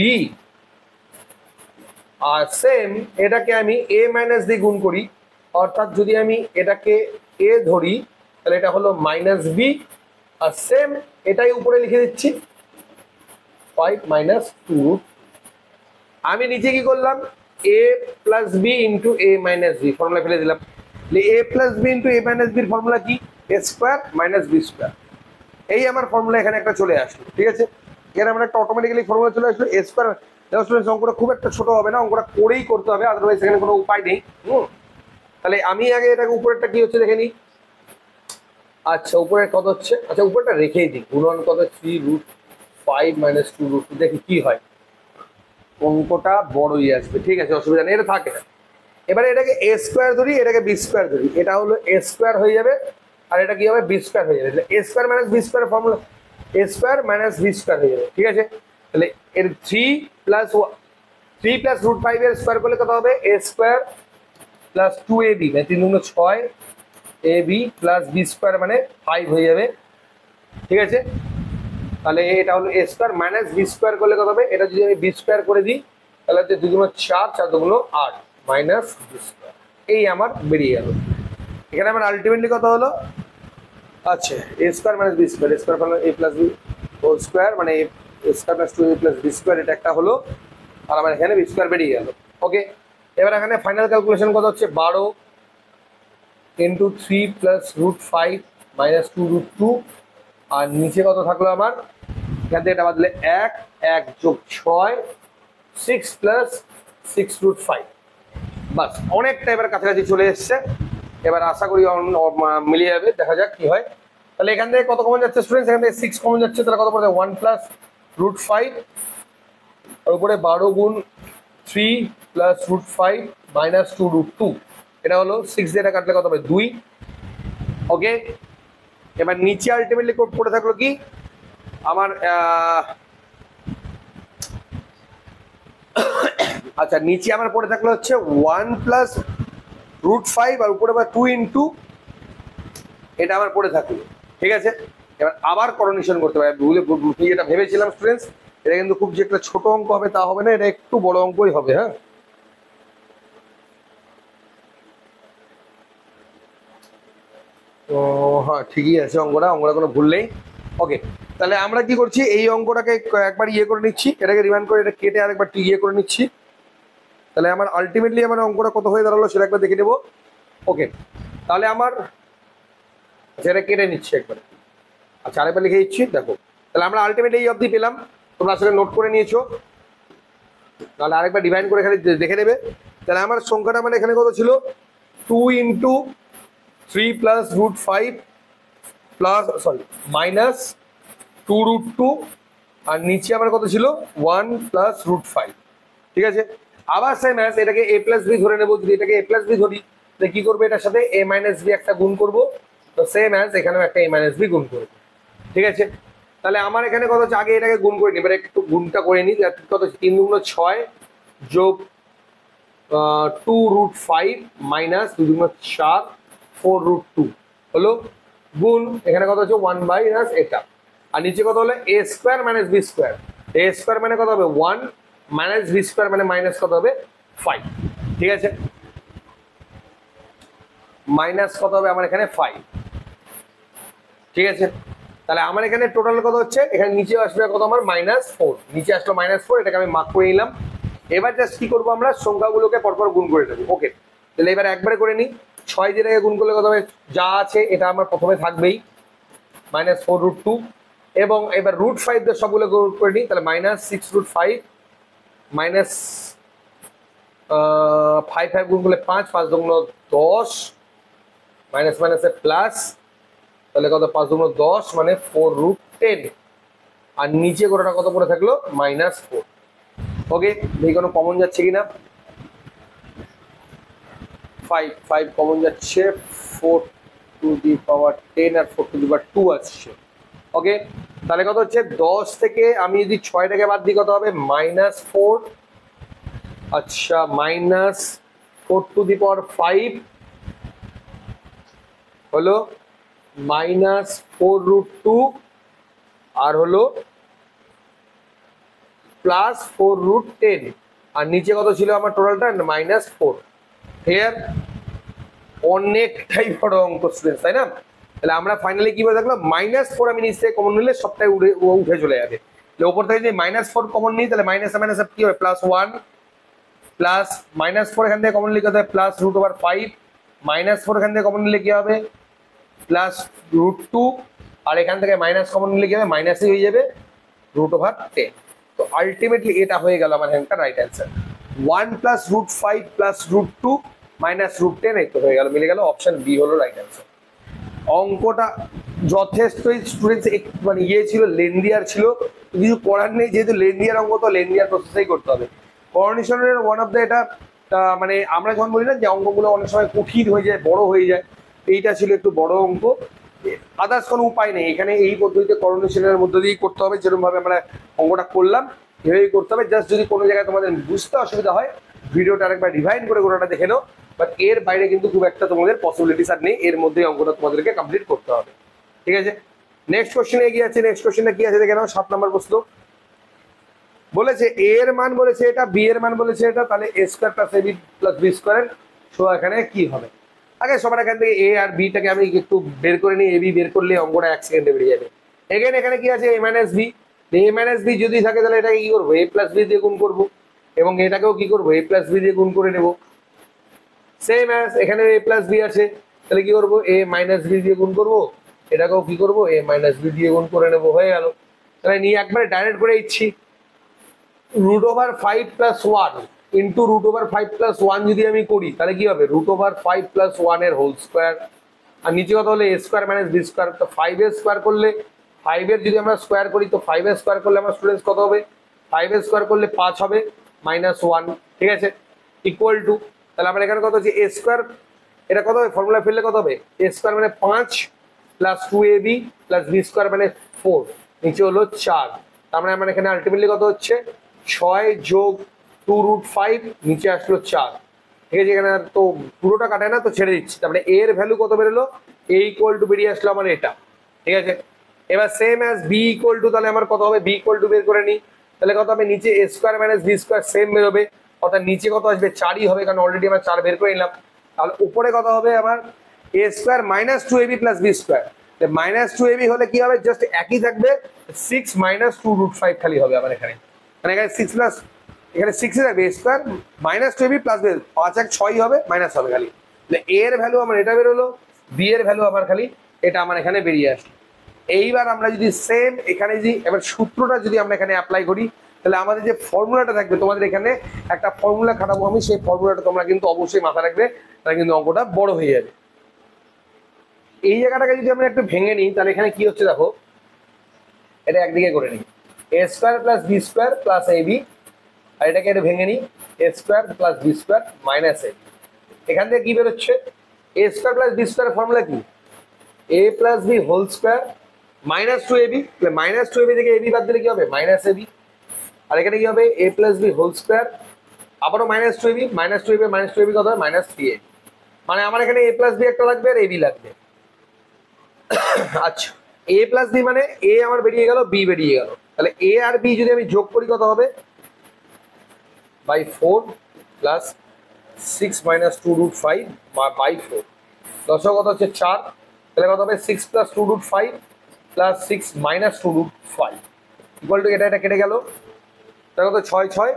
Speaker 1: আর সেম এটাকে আমি a-d গুণ করি, অর্থাৎ যদি আমি এটাকে a ধরি তাহলে এটা হলো -b, আর সেম এটাই উপরে লিখে দিচ্ছি 5 - 2। আমি নিচে কি করলাম, a+b × a-b ফর্মুলা ফেলে দিলাম। a+b × a-b এর ফর্মুলা কি, a² - b²। এই আমার ফর্মুলা এখানে একটা চলে আসলো। ঠিক আছে, এখানে আমরা একটা অটোমেটিক্যালি ফর্মুলা চলে আসলো a²। অঙ্কটা খুব একটা ছোট হবে না, অঙ্কটা করেই করতে হবে, আদারওয়াইজ এখানে কোনো উপায় নেই। তাহলে আমি আগে এটাকে উপরেরটা কি হচ্ছে দেখে নিই। আচ্ছা উপরে কত হচ্ছে, আচ্ছা উপরেটা রেখেই দিই, গুণন কত 3√5 - 2√2, দেখি কি হয়, অঙ্কটা বড়ই আসবে। ঠিক আছে, অসুবিধা নেই, এটা থাকে না। এবারে এটাকে a² ধরি, এটাকে b² ধরি, এটা হলো a² হয়ে যাবে, আর এটা কি হবে, b² হয়ে যাবে। a² - b² formula a² - b² হয়ে যাবে। ঠিক আছে, তাহলে এর 3 + √5 এর স্কোয়ার করলে কত হবে, a² + 2ab, মানে 3 × 6 ab + b² মানে 5 হয়ে যাবে। ঠিক আছে, তাহলে এটা হলো a² - b² করলে কত হবে, এটা যদি আমি b² করে দিই তাহলে হচ্ছে 2 × 4, 4 × 8 -b²। এই আমার বেরিয়ে গেল। এখানে আমার আলটিমেটলি কত হলো, আচ্ছা a² - b², a² হলো a+b² মানে a² + 2ab + b², এটা একটা হলো, আর আমার এখানে b² বেরিয়ে গেল। ওকে, এবার এখানে ফাইনাল ক্যালকুলেশন কত হচ্ছে, 12 × 3 + √5 - 2√2, আর নিচে কত থাকলো আমার, এখান থেকে এটা বাদলে 1 1 + 6 6 + 6√5। বাস, অনেকটা এবার কাছাকাছি চলে এসছে। এবার আশা করি মিলিয়ে যাবে, দেখা যাক কি হয়। তাহলে এখান থেকে কত কমন যাচ্ছে স্টুডেন্টস, এখান থেকে 6 কমন যাচ্ছে, তাহলে কত পড়বে, 1 + √5, আর উপরে 12 × 3 + √5 - 2√2, এটা হলো 6 দিয়ে এটা কাটলে কত হবে, 2। ওকে, এবার নিচে আলটিমেটলি পড়ে থাকলো কি আমার, আচ্ছা নিচে আমার পড়ে থাকলো হচ্ছে 1 + √5, আর উপরে 2 × এটা আমার পড়ে থাকলো। ঠিক আছে, এবার আবার করোনেশন করতে হবে। ভুলে যেটা ভেবেছিলাম স্টুডেন্টস, এটা কিন্তু খুব যে একটা ছোট অঙ্ক হবে তা হবে না, এটা একটু বড় অঙ্কই হবে। হ্যাঁ, তো হ্যাঁ ঠিকই আছে, অঙ্কটা কোনো ভুল নেই। ওকে, তাহলে আমরা কি করছি, এই অঙ্কটাকে একবার ইয়ে করে নিচ্ছি, এটাকে রিমাইন্ড করে এটা কেটে আরেকবার ইয়ে করে নিচ্ছি। তাহলে আমার আলটিমেটলি আমার অঙ্কটা কত হয়ে দাঁড়ালো সেটা একবার দেখে নেবো। ওকে, তাহলে আমার সেটা কেটে নিচ্ছি একবার। আচ্ছা, আরেকবার লিখে দিচ্ছি, দেখো। তাহলে আমরা আলটিমেটলি এই অবধি পেলাম, তোমরা আসলে নোট করে নিয়েছো, তাহলে আরেকবার ডিভাইড করে এখানে দেখে নেবে। তাহলে আমার সংখ্যাটা মানে এখানে কত ছিল, 2 into 3 plus root 5 plus sorry minus 2 root 2, আর নিচে আমার কত ছিল 1 প্লাস রুট 5। ঠিক আছে, আবার সেম অ্যাজ এটাকে a প্লাস বি ধরে নেবো। যদি এটাকে a প্লাস বি ধরি তাহলে কি করবো, এটার সাথে a মাইনাস বি একটা গুণ করবো, তো সেম অ্যাজ এখানেও একটা a মাইনাস বি গুণ করবো। ঠিক আছে, তাহলে আমার এখানে কত হচ্ছে, আগে এটাকে গুণ করে নিই, এবারে একটু গুণটা করে নিই। কত 3 দুগুণ 6 যোগ 2 রুট 5 মাইনাস 2 দুগুণ 4 4 রুট 2 হলো গুণ এখানে কত হচ্ছে 1 মাইনাস এটা, আর নিচে কত হলো a square minus B square. a square মানে কত হবে 1 মাইনাস বি স্কোয়ার মানে মাইনাস কত হবে 5। ঠিক আছে, মাইনাস কত হবে আমার এখানে 5। ঠিক আছে, তাহলে আমার এখানে টোটাল কত হচ্ছে, এখানে নিচে আসবে কত আমার -4, নিচে আসলো -4, এটাকে আমি মার্ক করে নিলাম। এবার জাস্ট কি করবো, আমরা সংখ্যাগুলোকে পরপর গুণ করে দেবো। ওকে, তাহলে এবার একবারে করে নিই। 6 দিয়ে গুণ করলে কত হবে, যা আছে এটা আমার প্রথমে থাকবেই -4 রুট 2, এবং এবার রুট 5 দিয়ে সবগুলো গুণ করে নিই, তাহলে -6 রুট 5 মাইনাস 5 5 গুণ করলে 5 5 দুগুণ 10 মাইনাস মাইনাসে প্লাস, তাহলে কত 5 দুগুণ 10 মানে 4 রুট 10, আর নিচে গোটাটা কত পড়ে থাকলো -4। ওকে, দেখি কোনো কমন যাচ্ছে কিনা। 5 5 কমন যাচ্ছে, 4 two the power 10 R 4 two the power 2 আসছে। ওকে, তাহলে কত হচ্ছে 10 থেকে আমি যদি 6টাকে বাদ দিই কত হবে -4, আচ্ছা -4 টু দি পাওয়ার 5 হলো -4 রুট 2, আর হলো +4 রুট 10, আর নিচে কত ছিল আমার টোটালটা -4। হেয়ার অনেকটাই বড় অঙ্ক স্টুডেন্টস, তাই না? তাহলে আমরা ফাইনালি কি বলে থাকলাম, -4 আমি নিচ থেকে কমন নিলে সবটাই উঠে চলে যাবে। তাহলে ওপর থেকে যদি -4 কমন নিই তাহলে মাইনাস মাইনাস কি হবে +1, প্লাস -4 এখান থেকে কমন নিলে কত হবে +√5, -4 এখান থেকে কমন নিলে কি হবে +√2, আর এখান থেকে মাইনাস কমন নিলে কি হবে মাইনাসই হয়ে যাবে √10। তো আলটিমেটলি এটা হয়ে গেল আমার এখানকার রাইট অ্যান্সার, 1 + √5 + √2 -√10, এই তো হয়ে গেল, মিলে গেল, অপশন বি হলো রাইট অ্যান্সার। অঙ্কটা যথেষ্টই স্টুডেন্টস মানে ছিল, লেন্দিয়ার ছিল, কিছু করার নেই, যেহেতু লেন্দিয়ার অঙ্ক তো লেন্দিয়ার প্রসেসেই করতে হবে। করোনেশনের ওয়ান অফ দ্য এটা মানে আমরা যখন বলি না যে অঙ্কগুলো অনেক সময় কঠিন হয়ে যায়, বড় হয়ে যায়, এইটা ছিল একটু বড় অঙ্ক। আদার্স কোনো উপায় নেই, এখানে এই পদ্ধতিতে করোনেশনের মধ্যে দিয়েই করতে হবে, যেরকম ভাবে আমরা অঙ্কটা করলাম এভাবেই করতে হবে। জাস্ট যদি কোনো জায়গায় তোমাদের বুঝতে অসুবিধা হয় ভিডিওটা আরেকবার রিভাইন্ড করে গোটাটা দেখে নাও, বাট এর বাইরে কিন্তু খুব একটা তোমাদের পসিবিলিটিস আর নেই, এর মধ্যেই অঙ্কটা তোমাদেরকে কমপ্লিট করতে হবে। ঠিক আছে, নেক্সট কোশ্চেনে এগিয়ে আছে। নেক্সট কোশ্চেনটা কি আছে দেখে নাও, 7 নম্বর প্রশ্ন। বলেছে এ এর মান বলেছে এটা, বি এর মান বলেছে এটা, তাহলে a square plus ab plus B square so এখানে কি হবে। আগে সবার এখান থেকে এ আর বিটাকে আমি একটু বের করে নিই, এবি বের করলে অঙ্কটা 1 সেকেন্ডে বেরিয়ে যাবে। এগেন এখানে কি আছে a minus B, a minus B যদি থাকে তাহলে এটাকে কি করবো a প্লাস বি দিয়ে গুণ করবো, এবং এটাকেও কি করবো a প্লাস বি দিয়ে গুণ করে নেবো। সেম অ্যাজ এখানে a প্লাস বি আছে, তাহলে কি করবো a মাইনাস বি দিয়ে গুণ করবো, এটাকেও কি করবো a মাইনাস বি দিয়ে গুণ করে নেবো, হয়ে গেল। তাহলে নিয়ে একবারে ডাইরেক্ট করে দিচ্ছি, √5 + 1 ইন্টু √5 + 1 যদি আমি করি তাহলে কি হবে √5 + 1 এর হোল স্কোয়ার, আর নিচে কত হলে a square minus B square. তো 5 এর স্কোয়ার করলে 5 এর যদি আমরা স্কোয়ার করি তো 5 এর স্কোয়ার করলে আমার স্টুডেন্টস কত হবে, 5 এর স্কোয়ার করলে 5 হবে -1, ঠিক আছে, ইকুয়াল টু, তাহলে আমরা এখানে কত হচ্ছে a স্কোয়ার, এটা কত হবে ফর্মুলা ফেললে কত হবে a স্কোয়ার মানে 5 + 2ab + b স্কোয়ার মানে 4, নিচে হলো 4, তার মানে আমার এখানে আলটিমেটলি কত হচ্ছে 6 যোগ 2√5, নিচে আসলো 4। ঠিক আছে, এখানে তো পুরোটা কাটায় না তো ছেড়ে দিচ্ছি, তারপরে a এর ভ্যালু কত বেরোলো a ইকুয়াল টু বেরিয়ে আসলো আমার এটা। ঠিক আছে, এবার same as b equal to, তাহলে আমার কত হবে b ইকুয়াল টু বের করে নিই, তাহলে কত হবে নিচে a square minus B square same বেরোবে, অর্থাৎ নিচে কত আসবে 4ই হবে, কারণ অলরেডি আমরা 4 বের করে নিলাম। তাহলে উপরে কত হবে আমার a square minus 2ab plus B square, -2ab হলে কি হবে জাস্ট একই থাকবে, 6 - 2√5 খালি হবে আমার এখানে, মানে এখানে 6 + এখানে 6 এ থাকবে a square minus 2ab plus b, 5 এক 6 হবে, মাইনাস হবে খালি। তাহলে a এর ভ্যালু আমার এটা বেরোলো, b এর ভ্যালু আমার খালি এটা আমার এখানে বেরিয়ে আসলো। এইবার আমরা যদি সেম এখানে যদি এবার সূত্রটা যদি আমরা এখানে অ্যাপ্লাই করি, তাহলে আমাদের যে ফর্মুলাটা থাকবে, তোমাদের এখানে একটা ফর্মুলা খাটাবো আমি, সেই ফর্মুলাটা তোমরা কিন্তু অবশ্যই মাথায় রাখবে, তাহলে কিন্তু অঙ্কটা বড় হয়ে যাবে। এই জায়গাটাকে যদি আমরা একটু ভেঙে নিই, তাহলে এখানে কি হচ্ছে দেখো, এটা একদিকে করে নিই, A square plus B square plus A B, আর এটাকে একটু ভেঙে নিই, A square plus B square minus A. এখান থেকে কি বেরোচ্ছে, A square plus B square formula কি, A plus B whole square minus 2ab, minus 2ab থেকে এবি বাদ দিলে কি হবে, মাইনাস এবি। আর এখানে কি হবে, এ প্লাস বি হোল স্কোয়ার আবারও minus 2ab, minus 2ab minus 2ab কত হয়, মাইনাস 3a। মানে আমার এখানে এ প্লাস বি একটা লাগবে আর এবি লাগবে। আচ্ছা, এ প্লাস বি মানে এ আমার বেরিয়ে গেল, বি বেরিয়ে গেল, তাহলে এ আর বি যদি আমি যোগ করি কত হবে, বাই 4 প্লাস 6 মাইনাস 2√5 বাই 4, দশক কত হচ্ছে 4, তাহলে কত হবে 6 plus 2√5 plus 6 minus 2√5 equal to এটা কেটে গেল, তাহলে কত 6 6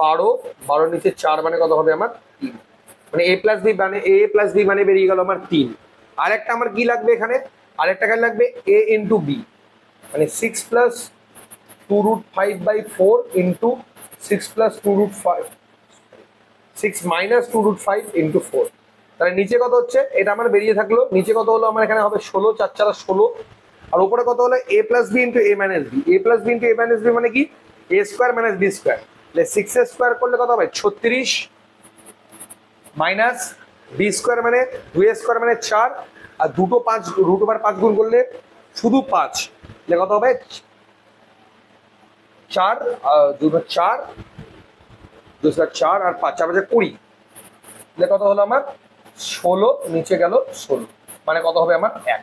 Speaker 1: 12, 12 নিচে 4 মানে কত হবে আমার 3, মানে এ প্লাস বি মানে এ প্লাস বি মানে বেরিয়ে গেল আমার 3। আরেকটা আমার কি লাগবে এখানে, আরেকটা কাজ লাগবে এ ইন্টু বি, মানে 6 plus 2√5 by 4 into 6 plus 2√5 6 minus 2√5 into 4, তাহলে নিচে কত হচ্ছে, এটা আমার বেরিয়ে থাকলো, নিচে কত হলো আমার এখানে হবে 16, 4 4 16, আর উপরে কত হলো এ প্লাস বি ইন্টু এ মাইনাস বি, এ প্লাস বি ইন্টু এ মাইনাস বি মানে কি, এ স্কোয়ার মাইনাস বি স্কোয়ার, তাহলে 6 এর স্কোয়ার করলে কত হবে 36 মাইনাস বি স্কোয়ার মানে 2 এর স্কোয়ার মানে 4, আর দুটো 5 রুট ওভার 5 গুণ করলে শুধু 5, তাহলে কত হবে 4 2 4 2 4 আর 5 4 5 20, তাহলে কত হলো আমার 16, নিচে গেল 16, মানে কত হবে আমার 1,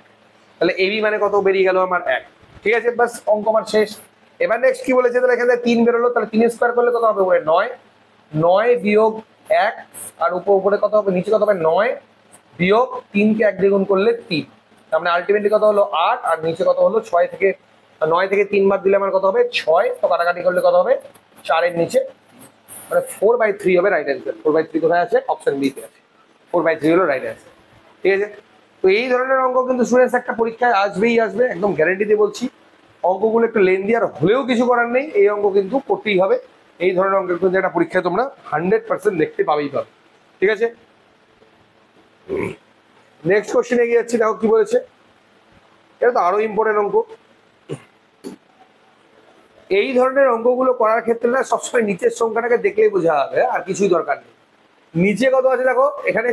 Speaker 1: তাহলে এবি মানে কত বেরিয়ে গেল আমার 1। ঠিক আছে, বাস অঙ্ক আমার শেষ। এবার নেক্সট কি বলেছে, তাহলে এখানে 3 বেরোলো, তাহলে 3 স্কোয়ার করলে কত হবে, উপরে 9, 9 বিয়োগ 1, আর উপরে কত হবে, নিচে কত হবে 9 বিয়োগ 3 কে 1 দিয়ে গুণ করলে 3, তার মানে আলটিমেটলি কত হলো 8, আর নিচে কত হলো 6 থেকে 9 থেকে 3 বাদ দিলে আমার কত হবে 6, তো কাটাকাটি করলে কত হবে 4 এর নিচে, মানে 4/3 হবে রাইট অ্যান্সার। 4/3 কোথায় আছে, অপশন বি তে আছে, 4/3 হলো রাইট অ্যান্সার। ঠিক আছে, তো এই ধরনের অঙ্ক কিন্তু স্টুডেন্টস একটা পরীক্ষায় আসবেই আসবে, একদম গ্যারেন্টি দিয়ে বলছি। অঙ্কগুলো একটু লেন্দি আর হলেও কিছু করার নেই, এই অঙ্ক কিন্তু করতেই হবে। এই ধরনের অঙ্ক কিন্তু একটা পরীক্ষায় তোমরা 100% দেখতে পাবেই পাবে। ঠিক আছে, নেক্সট কোশ্চেনে এগিয়ে যাচ্ছি, দেখো কি বলেছে, এটা তো আরো ইম্পর্টেন্ট অঙ্ক। এই ধরনের অঙ্কগুলো করার ক্ষেত্রে না সবসময় নিচের সংখ্যাটাকে দেখলেই বোঝা যাবে, আর কিছুই দরকার নেই। নিচে কত আছে দেখো, এখানে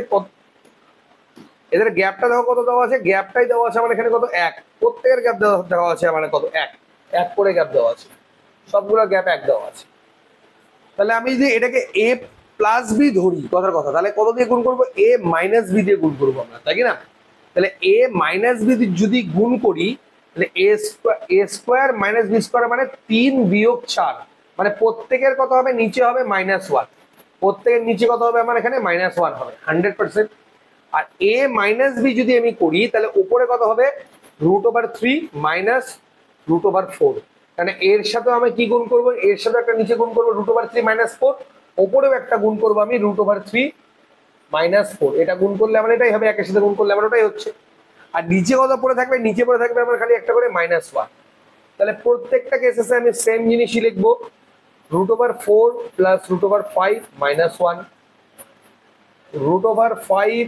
Speaker 1: এদের গ্যাপটা দেখো কত দেওয়া আছে, গ্যাপটাই দেওয়া আছে আমার এখানে কত 1, প্রত্যেকের গ্যাপ দেওয়া আছে মানে কত 1 1 করে গ্যাপ দেওয়া আছে, সবগুলো গ্যাপ 1 দেওয়া আছে। তাহলে আমি যদি এটাকে এ প্লাস বি ধরি কথার কথা, তাহলে কত দিয়ে গুণ করবো, এ মাইনাস বি দিয়ে গুণ করবো আমরা, তাই না? তাহলে এ মাইনাস বি যদি গুণ করি, তাহলে এ স্কোয়ার মাইনাস বি স্কোয়ার মানে 3 বিয়োগ 4, মানে প্রত্যেকের কত হবে, নিচে হবে -1, প্রত্যেকের নিচে কত হবে আমার এখানে -1 হবে 100%। আর এ মাইনাস বি যদি আমি করি, তাহলে উপরে কত হবে √3 মাইনাস √4, মানে এর সাথে আমি কি গুণ করবো, এর সাথে একটা নিচে গুণ করবো √3 মাইনাস 4, ওপরেও একটা গুণ করবো আমি √3 মাইনাস 4, এটা গুণ করলে আমার এটাই হবে, একের সাথে গুণ করলে আমার ওটাই হচ্ছে। আর নিচে কত পড়ে থাকবে, নিচে পড়ে থাকবে আমার খালি একটা করে -1, তাহলে প্রত্যেকটা কেসে আমি সেম জিনিসই লিখবো, √4 প্লাস √5 -1, √5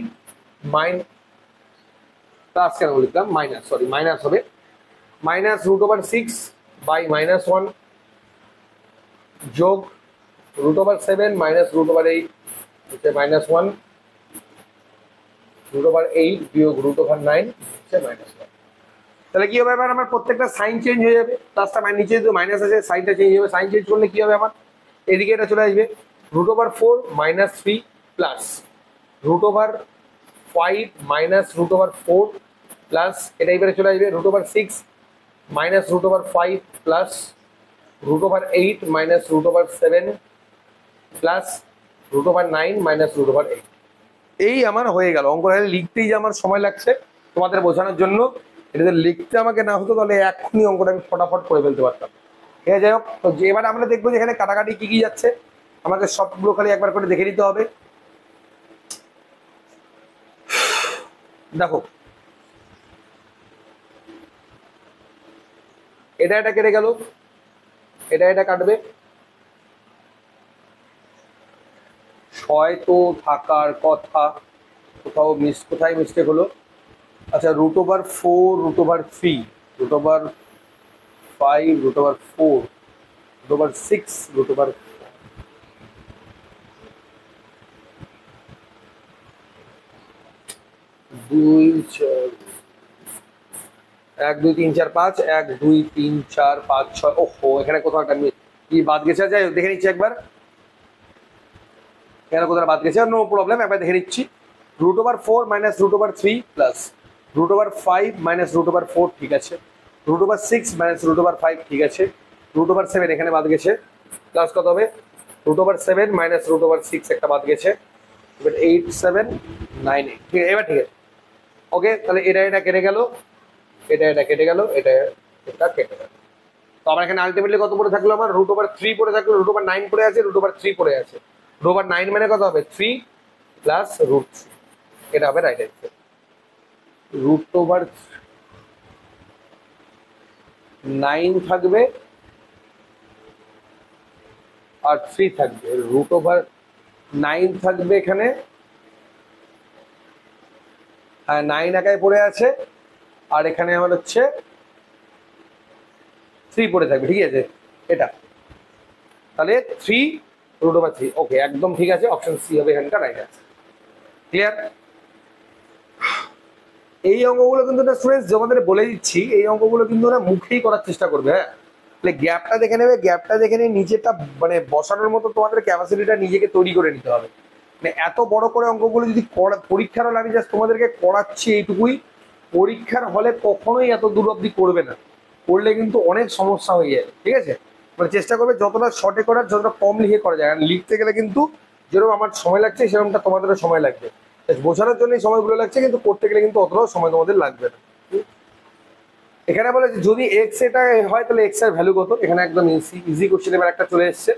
Speaker 1: প্লাস কেন লিখলাম মাইনাস, সরি মাইনাস হবে, মাইনাস √6 বাই -1 যোগ √7 মাইনাস √8 হচ্ছে -1, √8 বিয়োগ √9 হচ্ছে -1। তাহলে কি হবে এবার, আমার প্রত্যেকটা সাইন চেঞ্জ হয়ে যাবে, প্লাসটা নিচে যদি মাইনাস আছে সাইনটা চেঞ্জ হবে, সাইন চেঞ্জ করলে কি হবে আমার এদিকে এটা চলে আসবে √4 -3 প্লাস √5 মাইনাস √4 প্লাস এটা এবারে চলে আসবে √6 minus √5 plus √8 minus √7 plus √9 minus √8। এই আমার হয়ে গেল অঙ্ক, লিখতেই যে আমার সময় লাগছে তোমাদের বোঝানোর জন্য, এটা যদি লিখতে আমাকে না হতো তাহলে এক্ষুনি অঙ্কটা আমি ফটাফট করে ফেলতে পারতাম। ঠিক আছে, যাই হোক, তো এবার আমরা দেখবো যে এখানে কাটাকাটি কি কি যাচ্ছে। আমাকে সবগুলো খালি একবার করে দেখে নিতে হবে। দেখো এটা কেটে গেল, এটা কাটবে, 6 তো থাকার কথা, কোথায় মিস্টেক হলো? আচ্ছা, √4, √3, √5, √4, √6, √4, 1 2 3 4 5, 1 2 3 4 5 6। ওহো, এখানে কোথাও একটা কি বাদ গেছে? যাই হোক দেখে নিচ্ছি একবার, এখানে কোথাও বাদ গেছে, নো প্রবলেম, একবার দেখে নিচ্ছি। √4 মাইনাস √3 প্লাস √5 মাইনাস √4 ঠিক আছে, √6 মাইনাস √5 ঠিক আছে, √7 এখানে বাদ গেছে, প্লাস কত হবে? √7 মাইনাস √6 একটা বাদ গেছে, এবার 8 7 9 8, ঠিক আছে, এবার ঠিক আছে। ওকে, তাহলে এটা কেটে গেল, এটা কেটে গেল, এটা কেটে গেল। তো আমার এখানে আলটিমেটলি কত পড়ে থাকলো? আমার √3 পড়ে থাকলো, √9 পড়ে আছে, √3 পড়ে আছে। √9 মানে কত হবে? 3 প্লাস √3, এটা হবে রাইট অ্যান্সার। √9 থাকবে আর 3 থাকবে, √9 থাকবে এখানে, হ্যাঁ 9 একাই পড়ে আছে, আর এখানে আমার হচ্ছে 3 পড়ে থাকবে, ঠিক আছে এটা। তাহলে 3 √3, ওকে একদম ঠিক আছে, অপশন সি হবে এখানকার রাইট অ্যান্সার। ক্লিয়ার? এই অঙ্কগুলো কিন্তু না স্টুডেন্টস, তোমাদের বলে দিচ্ছি, এই অঙ্কগুলো কিন্তু না মুখেই করার চেষ্টা করবে। হ্যাঁ, তাহলে গ্যাপটা দেখে নেবে, গ্যাপটা দেখে নিয়ে নিচেটা মানে বসানোর মতো তোমাদের ক্যাপাসিটিটা নিজেকে তৈরি করে নিতে হবে। মানে এত বড় করে অঙ্কগুলো যদি পরীক্ষার হলে, আমি জাস্ট তোমাদেরকে করাচ্ছি এইটুকুই, পরীক্ষার হলে কখনোই এত দূর অব্দি করবে না, করলে কিন্তু অনেক সমস্যা হয়ে যায়, ঠিক আছে? মানে চেষ্টা করবে যতটা শর্টে করার, যতটা কম লিখে করা যায়। আর লিখতে গেলে কিন্তু যেরকম আমার সময় লাগছে সেরকমটা তোমাদেরও সময় লাগবে, বোঝানোর জন্যই সময়গুলো লাগছে, কিন্তু করতে গেলে কিন্তু অতটাও সময় তোমাদের লাগবে না। এখানে বলে যদি এক্স এটা হয় তাহলে এক্স এর ভ্যালু কত? এখানে একদম ইজি কোশ্চেন এবার একটা চলে এসছে।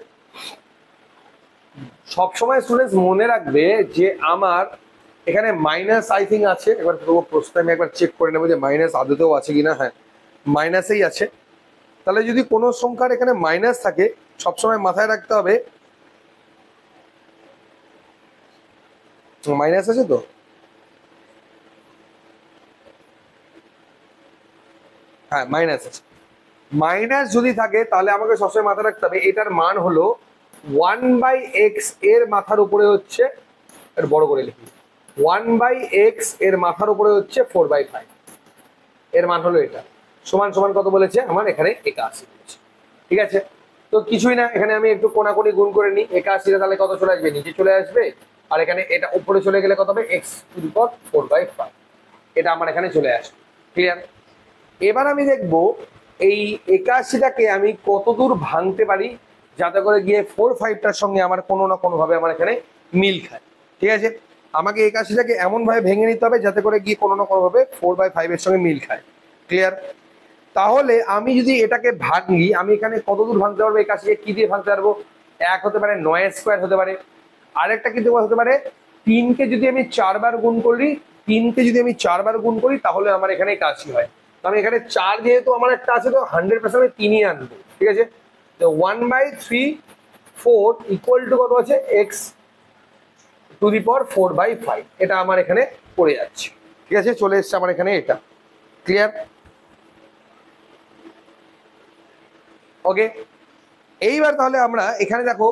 Speaker 1: সবসময় স্টুডেন্টস মনে রাখবে যে আমার এখানে মাইনাস আই থিঙ্ক আছে, একবার পুরো প্রশ্ন আমি একবার চেক করে নেবো যে মাইনাস আদতেও আছে কিনা। হ্যাঁ, মাইনাসেই আছে। তাহলে যদি কোনো সংখ্যার এখানে মাইনাস থাকে, সবসময় মাথায় রাখতে হবে মাইনাস আছে তো, হ্যাঁ মাইনাস আছে। মাইনাস যদি থাকে তাহলে আমাকে সবসময় মাথায় রাখতে হবে এটার মান হলো 1/x এর মাথার উপরে হচ্ছে, এর বড় করে লিখি, 1/x এর মাথার উপরে হচ্ছে 4/5, এর মান হলো এটা। সমান সমান কত বলেছে? আমার এখানে 81 বলেছে, ঠিক আছে? তো কিছুই না, এখানে আমি একটু কোনাকুনি গুণ করে নিই, 81 তাহলে কত চলে আসবে? নিচে চলে আসবে, আর এখানে এটা উপরে চলে গেলে কত হবে? x⁴/5, এটা আমার এখানে চলে আসবে। ক্লিয়ার? এবার আমি দেখবো এই 81টাকে আমি কতদূর ভাঙতে পারি যাতে করে গিয়ে 4/5টার সঙ্গে আমার কোনো না কোনো ভাবে আমার এখানে মিল খায়, ঠিক আছে? আমাকে 81টাকে এমন ভাবে ভেঙে নিতে হবে যাতে করে গিয়ে কোনো না কোনো ভাবে 4/5 এর সঙ্গে মিল খায়। ক্লিয়ার? তাহলে আমি যদি এটাকে ভাঙি, আমি এখানে কতদূর ভাঙতে পারবো? 81কে কি দিয়ে ভাঙতে পারবো? 1 হতে পারে, 9² হতে পারে, আরেকটা কিন্তু হতে পারে 3কে যদি আমি 4 বার গুণ করি, 3কে যদি আমি 4 বার গুণ করি তাহলে আমার এখানে 81 হয়। তো আমি এখানে 4 যেহেতু আমার একটা আছে, তো 100% আমি 3ই আনবো, ঠিক আছে? তো 1/3/4 ইকুয়াল টু কত আছে? x⁴/5, এটা আমার এখানে পড়ে যাচ্ছে, ঠিক আছে? চলে এসছে আমার এখানে এটা। ক্লিয়ার? ওকে, এইবার তাহলে আমরা এখানে দেখো,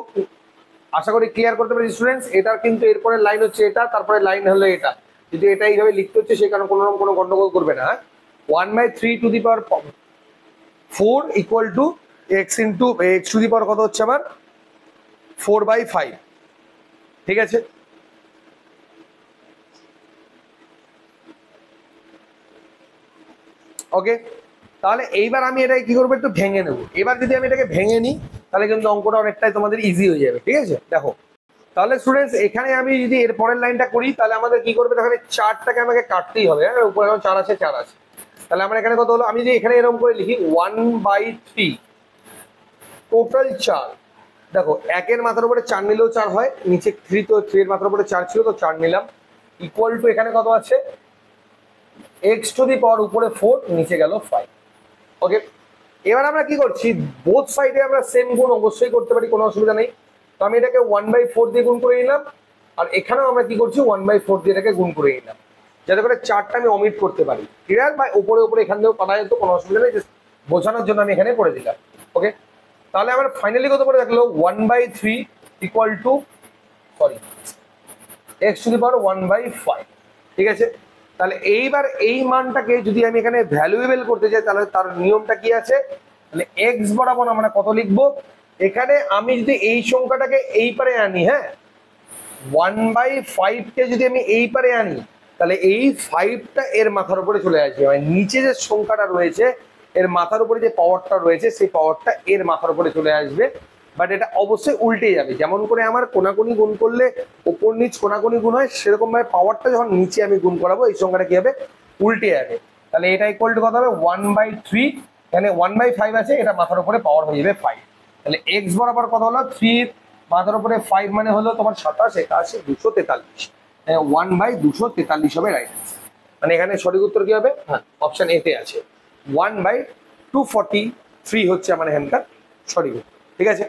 Speaker 1: আশা করি ক্লিয়ার করতে পারি স্টুডেন্টস। এটার কিন্তু এরপরে লাইন হচ্ছে এটা, তারপরে লাইন হলো এটা, যদি এটা এইভাবে লিখতে হচ্ছে সেই কারণে কোনো রকম কোনো গন্ডগোল করবে না। 1/3/4 ইকুয়াল টু x কত হচ্ছে আমার? 4/5, ঠিক আছে? ওকে, তাহলে এইবার আমি এটা কি করবো? একটু ভেঙে নেবো। এবার যদি আমি এটাকে ভেঙে নিই তাহলে কিন্তু অঙ্কটা অনেকটাই তোমাদের ইজি হয়ে যাবে, ঠিক আছে? দেখো তাহলে স্টুডেন্টস এখানে আমি যদি এর পরের লাইনটা করি তাহলে আমাদের কি করবে? এখানে 4টাকে আমাকে কাটতেই হবে। হ্যাঁ, উপরে এখন 4 আছে, 4 আছে, তাহলে আমার এখানে কত হলো? আমি যদি এখানে এরকম করে লিখি 1/3 টোটাল 4, দেখো একের মাথার উপরে 4 নিলেও 4 হয়, নিচে 3, তো 3 এর মাথার উপরে 4 ছিল তো 4 নিলাম, ইকুয়াল টু এখানে কত আছে x টু দি পাওয়ার উপরে 4, নিচে গেল 5। ওকে, এবার আমরা কি করছি, বোথ সাইডে আমরা সেম গুণ অবশ্যই করতে পারি, কোনো অসুবিধা নেই। তো আমি এটাকে 1/4 দিয়ে গুণ করে নিলাম, আর এখানেও আমরা কি করছি 1/4 দিয়ে এটাকে গুণ করে নিলাম, যাতে করে 4টা আমি অমিট করতে পারি। ক্লিয়ার? বা উপরে উপরে এখান থেকেও পাঠা যেত, কোনো অসুবিধা নেই, বোঝানোর জন্য আমি এখানে করে দিলাম। ওকে, তাহলে আমার ফাইনালি কত করে থাকলো 1/3 equal to x to the power 1/5। ঠিক আছে, তাহলে এইবার এই মানটাকে যদি আমি এখানে ভ্যালুয়েবল করতে চাই, তাহলে তার নিয়মটা কি আছে, তাহলে x বরাবর আমরা কত লিখবো, এখানে আমি যদি এই সংখ্যাটাকে এই পারে আনি, হ্যাঁ 1/5 কে যদি আমি এই পারে আনি, তাহলে এই 5টা এর মাথার উপরে চলে আসবে, মানে নিচে যে সংখ্যাটা রয়েছে এর মাথার উপরে যে পাওয়ারটা রয়েছে সেই পাওয়ারটা এর মাথার উপরে চলে আসবে। বাট এটা অবশ্যই উল্টে যাবে, যেমন করে আমার কোনাকুনি গুণ করলে ওপর নিচ কোনাকুনি গুণ হয়, সেরকম ভাবে পাওয়ারটা যখন নিচে আমি গুণ করাবো এই সংখ্যাটা কি হবে, উল্টে যাবে। তাহলে এটা ইকুয়াল টু কত হবে 1/3, এখানে 1/5 আছে, এটা মাথার উপরে পাওয়ার হয়ে যাবে 5। তাহলে x বরাবর কত হলো 3 মাথার উপরে 5 মানে হলো তোমার 27, 81, 243, 1/243 হবে রাইট আনসার। মানে এখানে সঠিক উত্তর কি হবে, হ্যাঁ অপশন এ তে আছে 1/243 হচ্ছে আমার এখানকার সঠিক উত্তর। ঠিক আছে,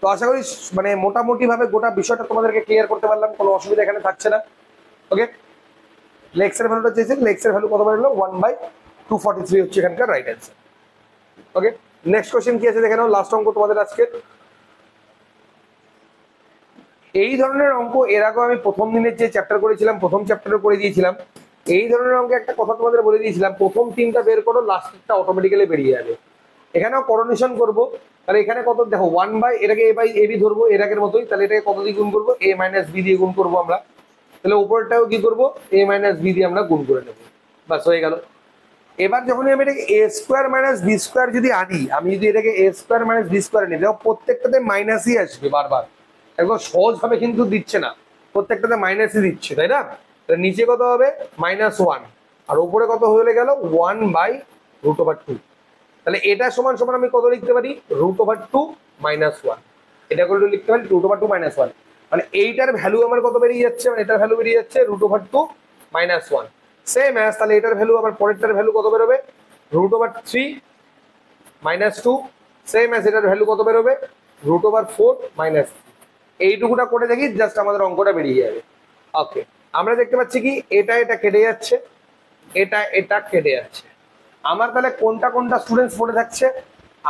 Speaker 1: তো আশা করি মানে মোটামুটি ভাবে গোটা বিষয়টা তোমাদেরকে ক্লিয়ার করতে পারলাম, কোনো অসুবিধা এখানে থাকছে না। ওকে, লেক্সের ভ্যালুটা চেয়েছেন, লেক্সের ভ্যালু কত বেরোলো 1/243 হচ্ছে এখানকার রাইট অ্যান্সার। ওকে, নেক্সট কোশ্চেন কি আছে দেখে নাও, লাস্ট অঙ্ক তোমাদের আজকে। এই ধরনের অঙ্ক এর আগেও আমি প্রথম দিনের যে চ্যাপ্টার করেছিলাম প্রথম চ্যাপ্টারে করে দিয়েছিলাম। এই ধরনের অঙ্কে একটা কথা তোমাদের বলে দিয়েছিলাম, প্রথম 3টা বের করো, লাস্টটা অটোমেটিক্যালি বেরিয়ে যাবে। এখানেও করোনেশন করবো, তাহলে এখানে কত দেখো 1 এটাকে a/b ধরবো এর আগের মতোই, তাহলে এটাকে কত দিয়ে গুণ করবো a - b দিয়ে গুণ করবো আমরা, তাহলে উপরটাও কি করবো a - b দিয়ে আমরা গুণ করে নেবো, বাস হয়ে গেল। এবার যখনই আমি এটাকে a² - b² যদি আনি, আমি যদি এটাকে a² - b² নিই, দেখো প্রত্যেকটাতে মাইনাসই আসবে বারবার, একদম সহজ ভাবে কিন্তু দিচ্ছে না, প্রত্যেকটাতে মাইনাসই দিচ্ছে, তাই না? নিচে কত হবে -1, আর উপরে কত হয়ে গেল 1/√2। তাহলে এটা সমান সমান আমি কত লিখতে পারি √2 - 1, এটা করে লিখতে পারি √2 - 1, মানে এইটার ভ্যালু আমার কত বেরিয়ে যাচ্ছে, মানে এটার ভ্যালু বেরিয়ে যাচ্ছে √2 - 1। সেম অ্যাজ, তাহলে এটার ভ্যালু আমার পরেরটার ভ্যালু কত বেরোবে √3 - 2, সেম অ্যাজ এটার ভ্যালু কত বেরোবে √4 - 3। এইটুকুটা করে দেখি, জাস্ট আমাদের অঙ্কটা বেরিয়ে যাবে। ওকে, আমরা দেখতে পাচ্ছি কি এটা এটা কেটে যাচ্ছে, এটা এটা কেটে যাচ্ছে। আমার তাহলে কোনটা কোনটা স্টুডেন্টস পড়ে থাকছে,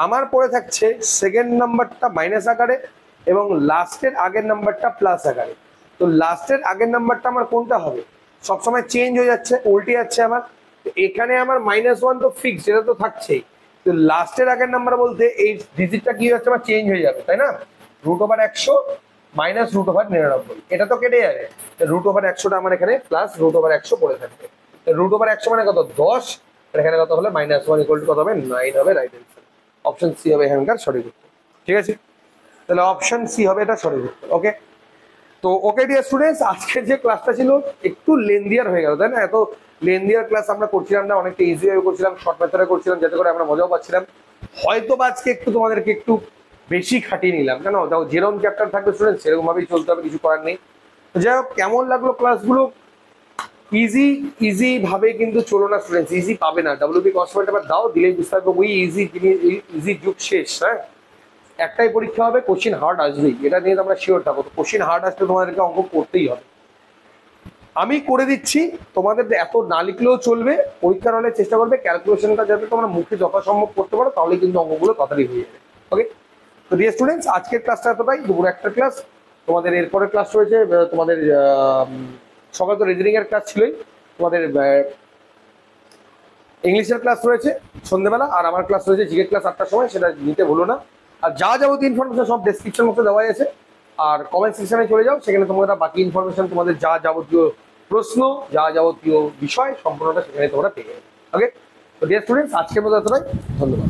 Speaker 1: আমার পড়ে থাকছে সেকেন্ড নাম্বারটা মাইনাস আকারে এবং লাস্টের আগের নাম্বারটা প্লাস আকারে। তো লাস্টের আগের নাম্বারটা আমার কোনটা হবে, সবসময় চেঞ্জ হয়ে যাচ্ছে, উল্টে যাচ্ছে আমার। এখানে আমার -1 তো ফিক্স, এটা তো থাকছেই। তো লাস্টের আগের নাম্বার বলতে এই ডিজিটটা কি হচ্ছে আমার চেঞ্জ হয়ে যাবে, তাই না? √100 - √99, এটা তো কেটে যাবে। √100টা আমার এখানে প্লাস √100 পড়ে থাকবে। √100 মানে কত 10, এখানে কত হলে -1 ইকুয়াল টু কত হবে 9 হবে রাইট অ্যান্সার। অপশন সি হবে এখানকার সঠিক উত্তর। ঠিক আছে, তাহলে অপশন সি হবে এটা সঠিক উত্তর। ওকে, তো ওকে ডিয়ার স্টুডেন্টস, আজকের যে ক্লাসটা ছিল একটু লেন্দিয়ার হয়ে গেল, তাই না? এত লেন্দিয়ার ক্লাস আমরা করছিলাম না, অনেকটা ইজি ভাবে করছিলাম, শর্ট মেথডে করছিলাম, যাতে করে আমরা মজাও পাচ্ছিলাম। হয়তো বা আজকে একটু তোমাদেরকে একটু বেশি খাটিয়ে নিলাম, কেন দেখো যেরকম চ্যাপ্টার থাকবে স্টুডেন্ট সেরকম ভাবেই চলতে হবে, কিছু করার নেই। যাই হোক, কেমন লাগলো ক্লাসগুলো? ইজি ভাবে কিন্তু চলো না স্টুডেন্টস, ইজি পাবে না। WP কনস্টেবল এবার দাও, দিলেই বুঝতে পারবে ওই ইজি যুগ শেষ। হ্যাঁ, একটাই পরীক্ষা হবে, কোশ্চিন হার্ড আসবেই, এটা নিয়ে আমরা শিওর থাকবো। তো কোশ্চিন হার্ড আসলে তোমাদেরকে অঙ্ক করতেই হবে। আমি করে দিচ্ছি, তোমাদের এত না লিখলেও চলবে, পরীক্ষার হলে চেষ্টা করবে ক্যালকুলেশনটা যাতে তোমরা মুখে যথাসম্ভব করতে পারো, তাহলে কিন্তু অঙ্কগুলো তাড়াতাড়ি হয়ে যাবে। ওকে, তো ডিয়ার স্টুডেন্টস, আজকের ক্লাসটা এতটাই, দুপুর একটা ক্লাস। তোমাদের এরপরে ক্লাস রয়েছে, তোমাদের সকাল তো রিজনিং এর ক্লাস ছিলই, তোমাদের ইংলিশের ক্লাস রয়েছে সন্ধ্যেবেলা, আর আমার ক্লাস রয়েছে জিকে ক্লাস 8টার সময়, সেটা নিতে ভুলো না। আর যা যাবতীয় ইনফরমেশন সব ডেসক্রিপশন বক্সে দেওয়া আছে, আর কমেন্ট সেকশনে চলে যাও, সেখানে তোমরা বাকি ইনফরমেশন, তোমাদের যা যাবতীয় প্রশ্ন, যা যাবতীয় বিষয় সম্পূর্ণটা সেখানে তোমরা পেয়ে যাবে। ওকে, তো ডিয়ার স্টুডেন্টস, আজকের মতো এতটাই, ধন্যবাদ।